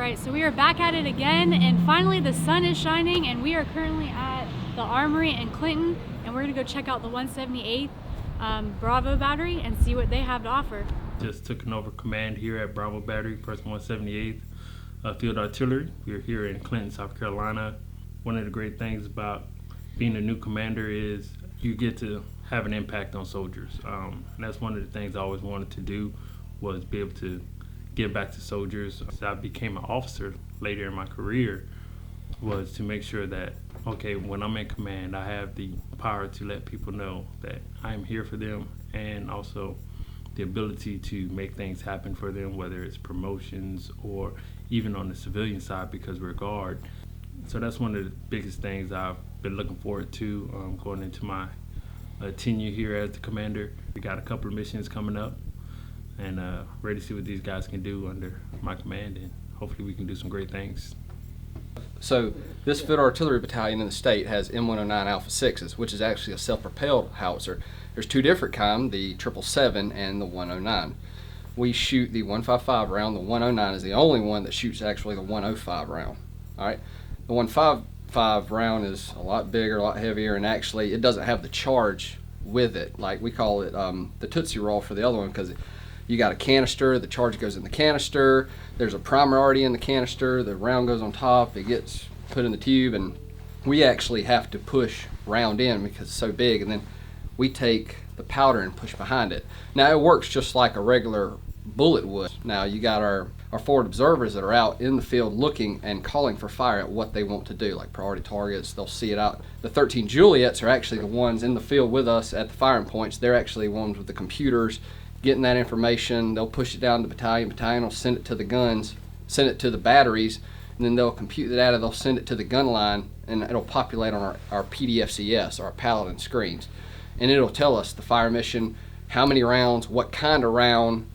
Alright, so we are back at it again, and finally the sun is shining, and we are currently at the Armory in Clinton, and we're going to go check out the 178th Bravo Battery and see what they have to offer. Just took over command here at Bravo Battery, 1st 178th Field Artillery. We're here in Clinton, South Carolina. One of the great things about being a new commander is you get to have an impact on soldiers. And that's one of the things I always wanted to do, was be able to give back to soldiers. As I became an officer later in my career, was to make sure that, okay, when I'm in command, I have the power to let people know that I'm here for them, and also the ability to make things happen for them, whether it's promotions or even on the civilian side, because we're a guard. So that's one of the biggest things I've been looking forward to going into my tenure here as the commander. We got a couple of missions coming up, and ready to see what these guys can do under my command, and hopefully we can do some great things. So this Field Artillery Battalion in the state has M109 Alpha 6s, which is actually a self-propelled howitzer. There's two different kinds, the 777 and the 109. We shoot the 155 round. The 109 is the only one that shoots actually the 105 round. All right, the 155 round is a lot bigger, a lot heavier, and actually it doesn't have the charge with it. Like we call it the Tootsie Roll for the other one, because you got a canister, the charge goes in the canister, there's a primer already in the canister, the round goes on top, it gets put in the tube, and we actually have to push round in because it's so big, and then we take the powder and push behind it. Now it works just like a regular bullet would. Now you got our forward observers that are out in the field looking and calling for fire at what they want to do, like priority targets. They'll see it out. The 13 Juliets are actually the ones in the field with us at the firing points. They're actually ones with the computers getting that information. They'll push it down to the battalion. Battalion will send it to the guns, send it to the batteries, and then they'll compute the data. They'll send it to the gun line, and it'll populate on our PDFCS, our Paladin screens. And it'll tell us the fire mission, how many rounds, what kind of round,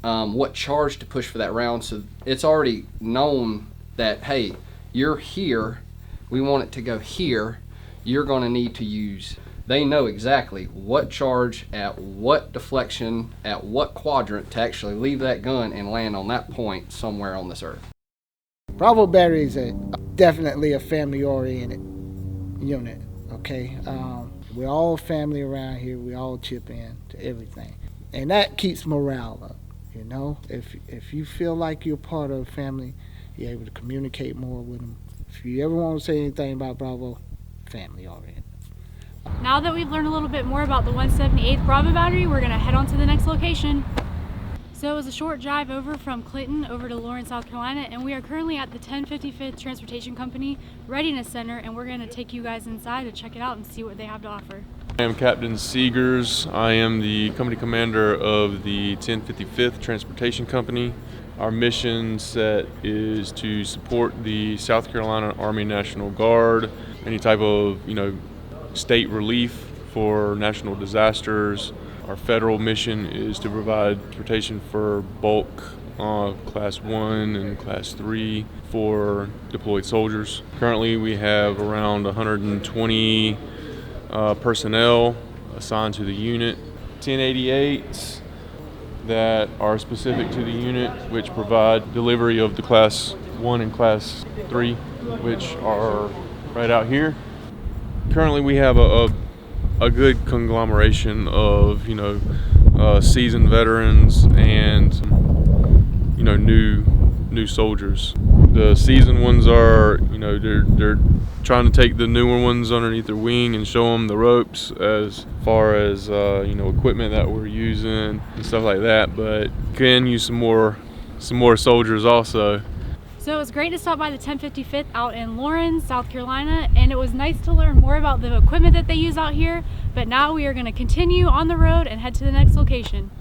what charge to push for that round. So it's already known that, hey, you're here, we want it to go here, you're going to need to use. They know exactly what charge at what deflection at what quadrant to actually leave that gun and land on that point somewhere on this earth. Bravo Battery is definitely a family-oriented unit, okay? We're all family around here. We all chip in to everything. And that keeps morale up, you know? If you feel like you're part of a family, you're able to communicate more with them. If you ever want to say anything about Bravo, family-oriented. Now that we've learned a little bit more about the 178th Bravo Battery, we're going to head on to the next location. So it was a short drive over from Clinton over to Lawrence, South Carolina, and we are currently at the 1055th Transportation Company Readiness Center, and we're going to take you guys inside to check it out and see what they have to offer. I am Captain Seegers. I am the company commander of the 1055th Transportation Company. Our mission set is to support the South Carolina Army National Guard, any type of, state relief for national disasters. Our federal mission is to provide transportation for bulk Class 1 and Class 3 for deployed soldiers. Currently we have around 120 personnel assigned to the unit. 1088s that are specific to the unit, which provide delivery of the Class 1 and Class 3, which are right out here. Currently we have a good conglomeration of seasoned veterans and new soldiers. The seasoned ones are they're trying to take the newer ones underneath their wing and show them the ropes as far as equipment that we're using and stuff like that, but can use some more soldiers also. So it was great to stop by the 1055th out in Lawrence, South Carolina, and it was nice to learn more about the equipment that they use out here. But now we are going to continue on the road and head to the next location.